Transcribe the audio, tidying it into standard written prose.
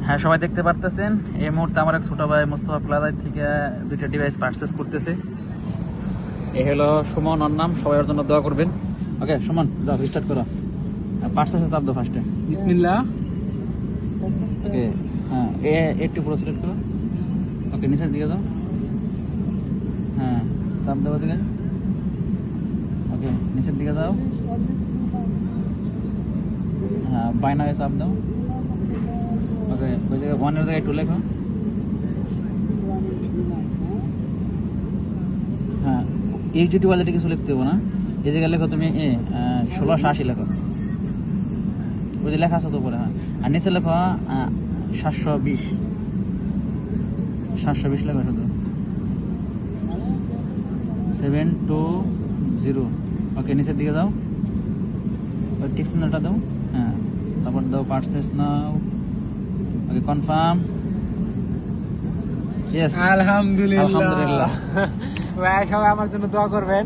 হ্যাঁ, সবাই দেখতে পারতেছেন এই মুহূর্তে আমার এক ছোট ভাই মোস্তফা প্লাজার থেকে 2টা ডিভাইস পারচেস করতেছে। এই হলো সুমন, ওর নাম। সবাই ওর জন্য দোয়া করবেন। ওকে সুমন, যাও স্টার্ট করো। পারচেসে চাপ দাও ফার্স্টে। বিসমিল্লাহ। ওকে, হ্যাঁ একটু পুরো সিলেক্ট করো। ওকে, নিচের দিকে দাও। হ্যাঁ, চাপ দাও দিকে। ওকে, নিচের দিকে দাও। হ্যাঁ, বাইনারি চাপ দাও। ওকে, ওই জায়গায় 1 এর জায়গায় 2 লেখো। হ্যাঁ, এইচডি ওয়ালেটে কিছু লিখতে হবে না, এই জায়গায় লেখো তুমি 1680 লেখো। ওই যে লেখা আছে তো উপরে। হ্যাঁ, আর নিচে লেখো 720 লেখো শুধু 720। ওকে, নিচের দিকে দাও, ওই টিক চিহ্নটা দাও। হ্যাঁ, তারপর দাও পারচেস নাও। ওকে, কনফার্ম। আলহামদুলিল্লাহ। আলহামদুলিল্লাহ। ভাই সবাই আমার জন্য দোয়া করবেন।